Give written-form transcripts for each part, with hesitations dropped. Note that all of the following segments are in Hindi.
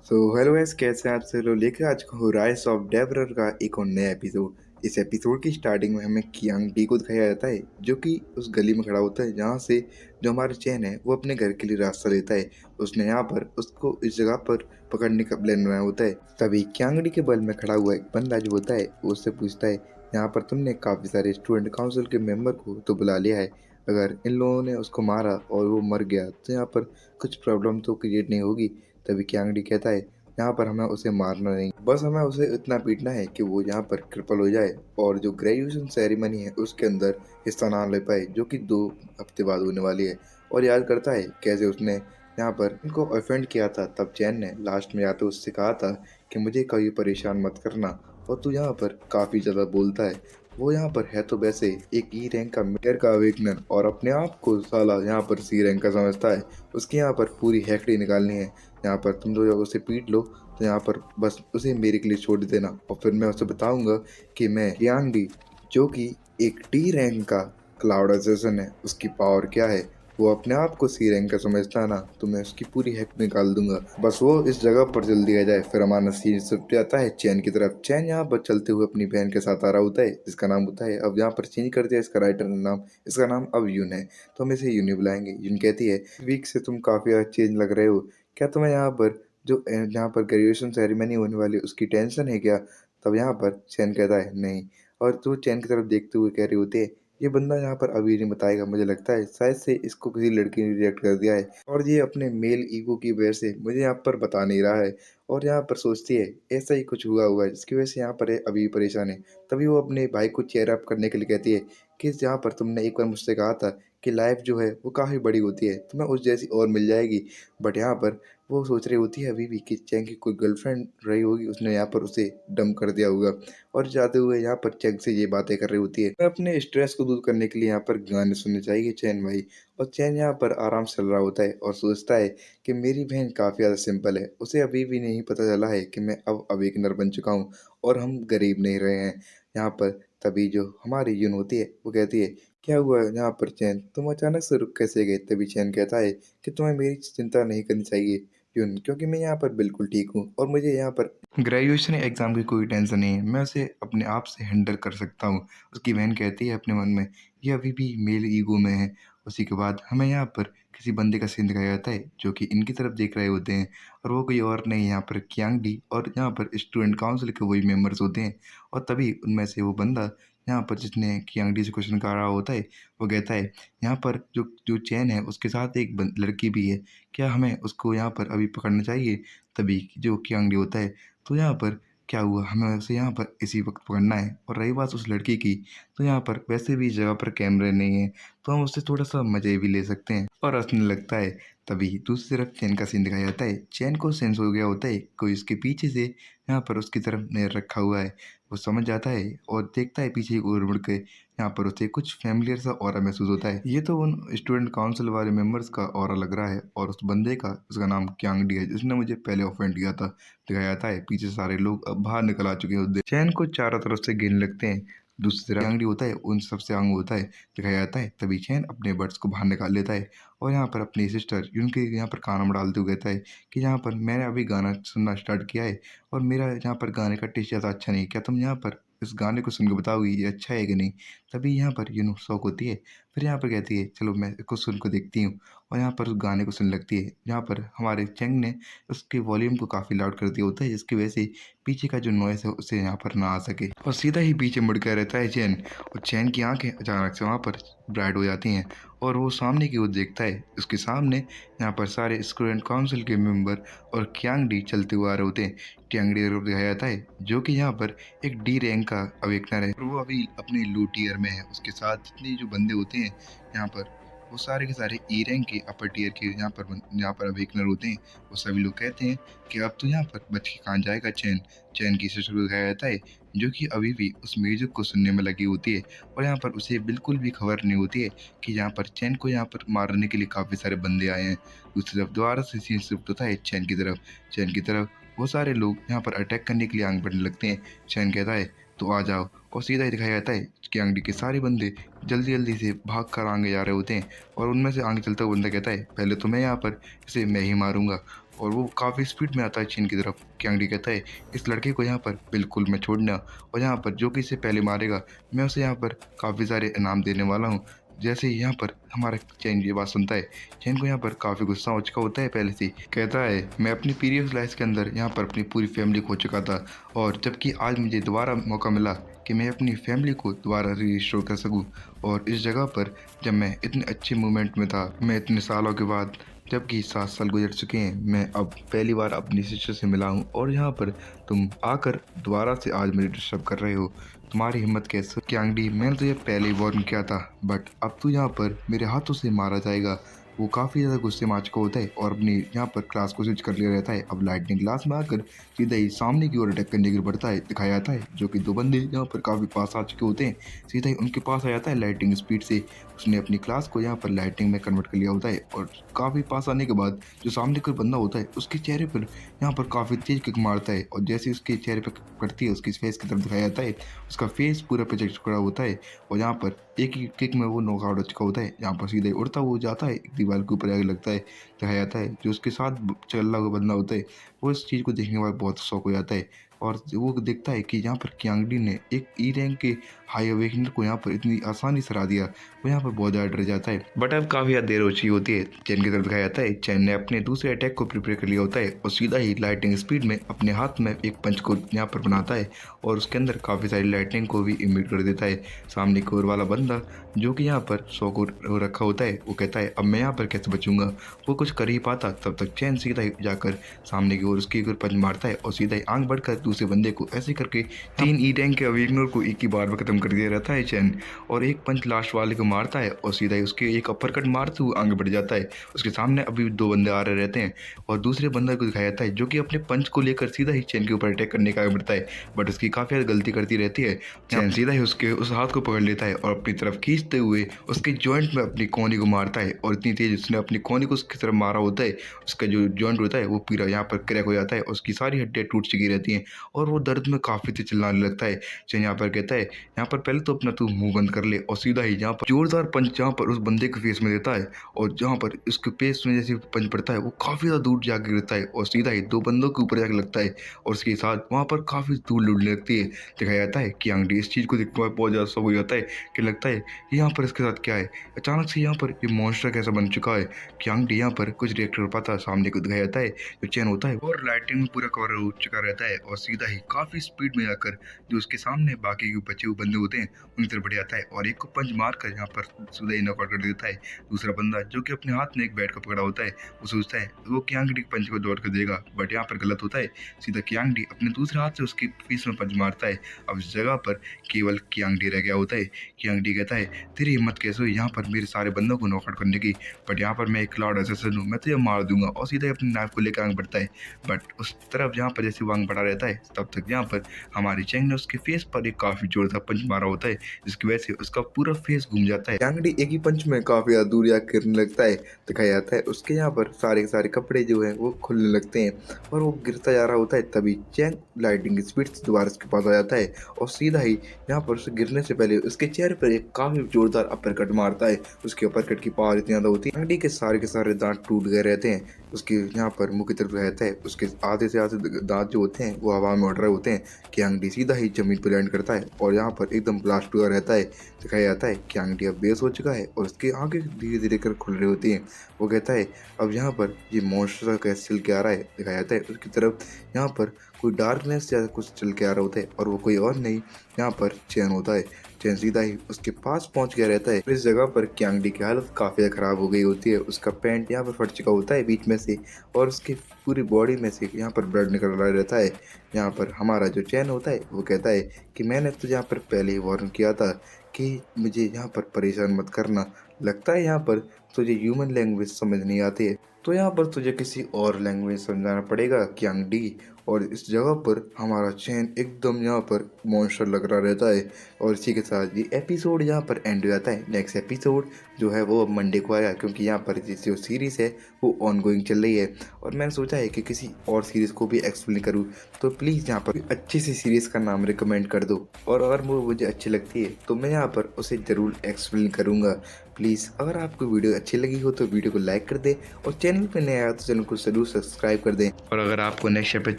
हेलो गाइस, कैसे हैं आप सब लोग। लेकर आज हो राइज ऑफ डेवरर का एक और नया एपिसोड। इस एपिसोड की स्टार्टिंग में हमें कियांग डी को दिखाया जाता है, जो कि उस गली में खड़ा होता है जहाँ से जो हमारा चैन है वो अपने घर के लिए रास्ता लेता है। उसने यहाँ पर उसको इस जगह पर पकड़ने का प्लान बनाया होता है। तभी कियांग डी के बगल में खड़ा हुआ एक बंदा जो होता है वो उससे पूछता है, यहाँ पर तुमने काफ़ी सारे स्टूडेंट काउंसिल के मेंबर को तो बुला लिया है, अगर इन लोगों ने उसको मारा और वो मर गया तो यहाँ पर कुछ प्रॉब्लम तो क्रिएट नहीं होगी। तभी कियांग कहता है, यहाँ पर हमें उसे मारना नहीं, बस हमें उसे इतना पीटना है कि वो यहाँ पर क्रिपल हो जाए और जो ग्रेजुएशन सेरेमनी है उसके अंदर हिस्सा ना ले पाए, जो कि 2 हफ्ते बाद होने वाली है। और याद करता है कैसे उसने यहाँ पर इनको ऑफेंड किया था। तब चैन ने लास्ट में आते उससे कहा था कि मुझे कभी परेशान मत करना, और तू यहाँ पर काफ़ी ज़्यादा बोलता है। वो यहाँ पर है तो वैसे एक ई रैंक का मेयर का अवेकनर, और अपने आप को साला यहाँ पर सी रैंक का समझता है। उसकी यहाँ पर पूरी हैकड़ी निकालनी है। यहाँ पर तुम लोग उसे पीट लो तो यहाँ पर बस उसे मेरे के लिए छोड़ देना, और फिर मैं उसे बताऊंगा कि मैं कियांग डी, जो कि एक डी रैंक का क्लाउड असेसन है, उसकी पावर क्या है। वो अपने आप को सी रैंक का समझता है ना, तो मैं उसकी पूरी हैक निकाल दूंगा, बस वो इस जगह पर जल्दी आ जाए। फिर हमारा सीन शिफ्ट जाता है चैन की तरफ। चैन यहाँ पर चलते हुए अपनी बहन के साथ आ रहा होता है, जिसका नाम होता है, अब यहाँ पर चेंज कर दिया इसका राइटर ने नाम, इसका नाम अब यून है, तो हम इसे यूनी बुलाएंगे। यून कहती है, वीक से तुम काफ़ी चेंज लग रहे हो, क्या तुम्हें यहाँ पर जो जहाँ पर ग्रेजुएशन सेरेमनी होने वाली है उसकी टेंशन है क्या। तब यहाँ पर चैन कहता है नहीं, और तो चैन की तरफ देखते हुए कह रही होती है, ये बंदा यहाँ पर अभी नहीं बताएगा, मुझे लगता है शायद से इसको किसी लड़की ने रिजेक्ट कर दिया है, और ये अपने मेल ईगो की वजह से मुझे यहाँ पर बता नहीं रहा है। और यहाँ पर सोचती है ऐसा ही कुछ हुआ हुआ है जिसकी वजह से यहाँ पर ये अभी परेशान है। तभी वो अपने भाई को चेयर अप करने के लिए कहती है कि जहाँ पर तुमने एक बार मुझसे कहा था कि लाइफ जो है वो काफ़ी बड़ी होती है, तुम्हें उस जैसी और मिल जाएगी। बट यहाँ पर वो सोच रही होती है अभी भी कि चैंग की कोई गर्लफ्रेंड रही होगी, उसने यहाँ पर उसे डम कर दिया होगा। और जाते हुए यहाँ पर चैंग से ये बातें कर रही होती है, अपने स्ट्रेस को दूर करने के लिए यहाँ पर गाने सुनने चाहिए चैन भाई। और चैन यहाँ पर आराम से चल रहा होता है और सोचता है कि मेरी बहन काफ़ी ज़्यादा सिंपल है, उसे अभी भी नहीं पता चला है कि मैं अब अवेकनर बन चुका हूँ और हम गरीब नहीं रहे हैं यहाँ पर। तभी जो हमारी यून होती है वो कहती है, क्या हुआ यहाँ पर चैन, तुम अचानक से रुक कैसे गए। तभी चैन कहता है कि तुम्हें मेरी चिंता नहीं करनी चाहिए यून, क्योंकि मैं यहाँ पर बिल्कुल ठीक हूँ और मुझे यहाँ पर ग्रेजुएशन एग्जाम की कोई टेंशन नहीं है, मैं उसे अपने आप से हैंडल कर सकता हूँ। उसकी बहन कहती है अपने मन में, ये अभी भी मेल ईगो में है। उसी के बाद हमें यहाँ पर किसी बंदे का सीन दिखाया जाता है जो कि इनकी तरफ देख रहे होते हैं, और वो कोई और नहीं यहाँ पर कियांग डी और यहाँ पर स्टूडेंट काउंसिल के वही मेंबर्स होते हैं। और तभी उनमें से वो बंदा यहाँ पर जिसने कियांग डी से क्वेश्चन कर रहा होता है वो कहता है, यहाँ पर जो जो चैन है उसके साथ एक लड़की भी है, क्या हमें उसको यहाँ पर अभी पकड़ना चाहिए। तभी जो कियांग डी होता है, तो यहाँ पर क्या हुआ, हमें उसे यहाँ पर इसी वक्त पकड़ना है। और रही बात उस लड़की की, तो यहाँ पर वैसे भी इस जगह पर कैमरे नहीं है, तो हम उससे थोड़ा सा मज़े भी ले सकते हैं और हंसने लगता है। तभी दूसरी तरफ चैन का सीन दिखाया जाता है। चैन को सेंस हो गया होता है कोई उसके पीछे से यहाँ पर उसकी तरफ नजर रखा हुआ है। वो समझ जाता है और देखता है पीछे की ओर मुड़ के, यहाँ पर उसे कुछ फैमिलियर सा ऑरा महसूस होता है। ये तो उन स्टूडेंट काउंसिल वाले मेंबर्स का ऑरा लग रहा है, और उस बंदे का, उसका नाम कियांग डी है, जिसने मुझे पहले ऑफेंड किया था। दिखाया जाता है पीछे सारे लोग अब बाहर निकल आ चुके होते हैं, चैन को चारों तरफ से गिनने लगते हैं। दूसरी तरफ आंगड़ी होता है, उन सबसे आंग होता है, दिखाया जाता है। तभी चैन अपने बर्ड्स को बाहर निकाल लेता है और यहाँ पर अपनी सिस्टर उनके यहाँ पर कानों में डालते हुए कहता है कि यहाँ पर मैंने अभी गाना सुनना स्टार्ट किया है और मेरा यहाँ पर गाने का टेस्ट ज़्यादा अच्छा नहीं, क्या तुम यहाँ पर इस गाने को सुन के बताओगी ये अच्छा है कि नहीं। तभी यहाँ पर शौक होती है, फिर यहाँ पर कहती है चलो मैं इसको सुन को देखती हूँ, और यहाँ पर उस गाने को सुन लगती है। यहाँ पर हमारे चैंग ने उसके वॉल्यूम को काफ़ी लाउड कर दिया होता है, जिसकी वजह से पीछे का जो नॉइस है उसे यहाँ पर ना आ सके, और सीधा ही पीछे मुड़ कर रहता है चैन। और चैन की आंखें अचानक से वहाँ पर ब्राइट हो जाती हैं और वो सामने की ओर देखता है। उसके सामने यहाँ पर सारे स्टूडेंट काउंसिल के मेंबर और कियांग डी चलते हुए आ रहे होते हैं। कियांग डी को दिखाया जाता है जो कि यहाँ पर एक डी रैंक का अवेकनर है, और वो अभी अपने लो टीयर में है। उसके साथ जितने जो बंदे होते हैं यहाँ पर, वो सारे के सारे ई रैंक के अपर टीयर के यहाँ पर अवेकनर होते हैं। वो सभी लोग कहते हैं कि अब तो यहाँ पर बच के कहाँ जाएगा चैन। चैन की सिस्टर को दिखाया जाता है जो कि अभी भी उस म्यूजिक को सुनने में लगी होती है, और यहाँ पर उसे बिल्कुल भी खबर नहीं होती है कि यहाँ पर चैन को यहाँ पर मारने के लिए काफ़ी सारे बंदे आए हैं। दूसरी तरफ दोबारा से सीन शिफ्ट होता है चैन की तरफ। चैन की तरफ वो सारे लोग यहाँ पर अटैक करने के लिए आंग बढ़ने लगते हैं। चैन कहता है तो आ जाओ, और सीधा ही दिखाया जाता है कि आंगडी के सारे बंदे जल्दी जल्दी से भाग कर आगे जा रहे होते हैं, और उनमें से आगे चलता हुआ बंदा कहता है पहले तो मैं यहाँ पर इसे मैं ही मारूंगा। और वो काफ़ी स्पीड में आता है चेन की तरफ। कियांग डी कहता है इस लड़के को यहाँ पर बिल्कुल मैं छोड़ना, और यहाँ पर जो कि इसे पहले मारेगा मैं उसे यहाँ पर काफ़ी सारे इनाम देने वाला हूँ। जैसे ही यहाँ पर हमारा चैन ये बात सुनता है, चैन को यहाँ पर काफ़ी गुस्सा हो चुका होता है पहले से। कहता है मैं अपनी प्रीवियस लाइफ के अंदर यहाँ पर अपनी पूरी फैमिली खो चुका था, और जबकि आज मुझे दोबारा मौका मिला कि मैं अपनी फैमिली को दोबारा रीस्टोर कर सकूं। और इस जगह पर जब मैं इतने अच्छे मोमेंट में था, मैं इतने सालों के बाद, जबकि 7 साल गुजर चुके हैं, मैं अब पहली बार अपनी सिस्टर से मिला हूँ, और यहाँ पर तुम आकर दोबारा से आज मुझे डिस्टर्ब कर रहे हो। तुम्हारी हिम्मत कैसे? कियांग डी मैंने तुझे पहले ही वार्न किया था, बट अब तू यहाँ पर मेरे हाथों से मारा जाएगा। वो काफ़ी ज़्यादा गुस्से में आ चुका होता है और अपनी यहाँ पर क्लास को स्विच कर लिया रहता है। अब लाइटनिंग क्लास में आकर सीधा ही सामने की ओर अटैक करने की बढ़ता है दिखाया जाता है, जो कि दो बंदे यहाँ पर काफ़ी पास आ चुके होते हैं। सीधा ही उनके पास आ जाता है लाइटिंग स्पीड से। उसने अपनी क्लास को यहाँ पर लाइटिंग में कन्वर्ट कर लिया होता है, और काफ़ी पास आने के बाद जो सामने कोई बंदा होता है उसके चेहरे पर यहाँ पर काफ़ी तेज किक मारता है, और जैसे उसके चेहरे पर पड़ती है उसकी फेस की तरफ दिखाया जाता है, उसका फेस पूरा पे चुका होता है, और यहाँ पर एक ही किक में वो नॉकआउट हो चुका होता है। यहाँ पर सीधे उड़ता हुआ जाता है, एक दीवार के ऊपर आगे लगता है। दिखाया जाता है जो उसके साथ चल रहा हुआ बंदा होता है, वो इस चीज़ को देखने के बाद बहुत शौक हो जाता है, और वो देखता है कि यहाँ पर कियांग डी ने एक ई रैंक के हाई अवेकनर को यहाँ पर इतनी आसानी से हरा दिया। वो यहाँ पर बहुत ज़्यादा डर जाता है, बट अब काफ़ी ज़्यादा देर हो चुकी होती है। चैन की तरफ दिखाया जाता है चैन ने अपने दूसरे अटैक को प्रिपेयर कर लिया होता है, और सीधा ही लाइटिंग स्पीड में अपने हाथ में एक पंच को यहाँ पर बनाता है, और उसके अंदर काफ़ी सारी लाइटिंग को भी इमिट कर देता है। सामने की ओर वाला बंदा जो कि यहाँ पर शौक हो रखा होता है, वो कहता है अब मैं यहाँ पर कैसे बचूंगा। वो कुछ कर ही पाता तब तक चैन सीधा ही जाकर सामने की ओर उसकी एक पंच मारता है, और सीधा ही आंख बढ़कर दूसरे बंदे को ऐसे करके 3 ई रैंक के अवेकनर को एक ही बार में खत्म कर दिया रहता है चैन। और एक पंच लास्ट वाले को मारता है, और सीधा ही उसके एक अपर कट मारते हुए आगे बढ़ जाता है। उसके सामने अभी दो बंदे आ रहे रहते हैं, और दूसरे बंदे को दिखाया जाता है जो कि अपने पंच को लेकर सीधा ही चैन के ऊपर अटैक करने का आगे बढ़ता है, बट उसकी काफ़ी ज़्यादा गलती करती रहती है। चैन सीधा ही उसके उस हाथ को पकड़ लेता है और अपनी तरफ खींचते हुए उसके जॉइंट में अपनी कोहनी को मारता है, और इतनी तेज उसने अपनी कोहनी को उसकी तरफ मारा होता है, उसका जो जॉइंट होता है वो पूरा यहाँ पर क्रैक हो जाता है, उसकी सारी हड्डियाँ टूट चुकी रहती हैं, और वो दर्द में काफ़ी तेज चिल्लाने लगता है। चैन यहाँ पर कहता है यहाँ पर पहले तो अपना तू मुंह बंद कर ले, और सीधा ही यहाँ पर जोरदार पंच यहाँ पर उस बंदे के फेस में देता है, और जहाँ पर उसके फेस में जैसे पंच पड़ता है वो काफ़ी ज़्यादा दूर जाके गिरता है, और सीधा ही दो बंदों के ऊपर जाके लगता है, और उसके साथ वहाँ पर काफ़ी धूल उड़ने लगती है। दिखाया जाता है कि कियांग डी इस चीज़ को देखते हुए बहुत ज़्यादा शौक हो जाता है कि लगता है कि यहाँ पर इसके साथ क्या है, अचानक से यहाँ पर ये मॉन्स्टर कैसा बन चुका है। कियांग डी यहाँ पर कुछ रिएक्ट कर पाता, सामने को दिखाया जाता है जो चैन होता है और लाइटिंग में पूरा कवर हो चुका रहता है, और सीधा ही काफ़ी स्पीड में जाकर जो उसके सामने बाकी के बचे हुए बंदे होते हैं उनकी तरफ बढ़ जाता है, और एक को पंच मार कर यहाँ पर सीधा ही नॉकआउट कर देता है। दूसरा बंदा जो कि अपने हाथ में एक बैट को पकड़ा होता है वो सोचता है वो कियांग डी पंच को दौड़ कर देगा, बट यहाँ पर गलत होता है। सीधा कियांग डी अपने दूसरे हाथ से उसकी फीस में पंच मारता है। अब इस जगह पर केवल कियांग डी रह गया होता है। कियांग डी कहता है तेरी हिम्मत कैसे हुई यहाँ पर मेरे सारे बंदों को नॉकआउट करने की, बट यहाँ पर मैं एक क्लाउड असैसिन हूँ, मैं तुझे मार दूंगा, और सीधा अपनी नाइफ को लेकर आगे बढ़ता है। बट उस तरफ जहाँ पर जैसे वो आगे बढ़ा रहता है तब तक यहाँ पर हमारी चैंग ने उसके फेस पर एक काफी जोरदार पंच मारा होता है, जिसकी वजह से उसका पूरा फेस घूम जाता है। कियांग डी एक ही पंच में काफी ज्यादा दूर जाकर गिरने लगता है। दिखाया जाता है उसके यहाँ पर सारे के सारे कपड़े जो है वो खुलने लगते हैं, और वो गिरता जा रहा होता है। तभी चैंग लाइटिंग स्पीड से दोबारा उसके पास आ जाता है, और सीधा ही यहाँ पर उसे गिरने से पहले उसके चेहरे पर एक काफी जोरदार अपर कट मारता है। उसके अपर कट की पावर इतनी ज्यादा होती है कियांग डी के सारे दांत टूट गए रहते हैं। उसके यहाँ पर मुंह की तरफ रहता है, उसके आधे से आधे दांत जो होते हैं वो हवा में उड़ रहे होते हैं। कियांग डी सीधा ही जमीन पर लैंड करता है, और यहाँ पर एकदम ब्लास्ट हुआ रहता है। दिखाया जाता है कियांग डी अब बेस हो चुका है, और उसकी आंखें धीरे धीरे कर खुल रही होती हैं। वो कहता है अब यहाँ पर ये मॉन्स्टर कैसे चल के आ रहा है। दिखाया जाता है उसकी तरफ यहाँ पर कोई डार्कनेस या कुछ चल के आ रहा होता है, और वो कोई और नहीं यहाँ पर चैन होता है। चैन सीधा ही उसके पास पहुंच गया रहता है। इस जगह पर कियांग डी की हालत काफी खराब हो गई होती है। उसका पैंट यहाँ पर फट चुका होता है बीच में से, और उसकी पूरी बॉडी में से यहाँ पर ब्लड निकल रहा रहता है। यहाँ पर हमारा जो चैन होता है वो कहता है कि मैंने तुझे यहाँ पर पहले ही वार्न किया था कि मुझे यहाँ पर परेशान मत करना। लगता है यहाँ पर तुझे ह्यूमन लैंग्वेज समझ नहीं आती है, तो यहाँ पर तुझे किसी और लैंग्वेज समझाना पड़ेगा कियांग डी। और इस जगह पर हमारा चैन एकदम यहाँ पर मॉन्स्टर लग रहा रहता है। और इसी के साथ ये एपिसोड यहाँ पर एंड हो जाता है। नेक्स्ट एपिसोड जो है वो अब मंडे को आएगा, क्योंकि यहाँ पर जो सीरीज़ है वो ऑनगोइंग चल रही है और मैंने सोचा है कि किसी और सीरीज़ को भी एक्सप्लेन करूँ। तो प्लीज़ यहाँ पर अच्छी सी सीरीज़ का नाम रिकमेंड कर दो, और अगर वो मुझे अच्छी लगती है तो मैं यहाँ पर उसे ज़रूर एक्सप्लेन करूँगा। प्लीज़ अगर आपको वीडियो अच्छी लगी हो तो वीडियो को लाइक कर दें, और चैनल पर नया आया तो चैनल को ज़रूर सब्सक्राइब कर दें। और अगर आपको नेक्स्ट एपिसोड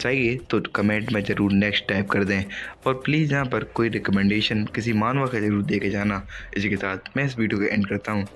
चाहिए तो कमेंट में ज़रूर नेक्स्ट टाइप कर दें, और प्लीज़ यहाँ पर कोई रिकमेंडेशन किसी मानवा का ज़रूर दे के जाना। इसी के साथ मैं इस वीडियो को एंड करता हूँ।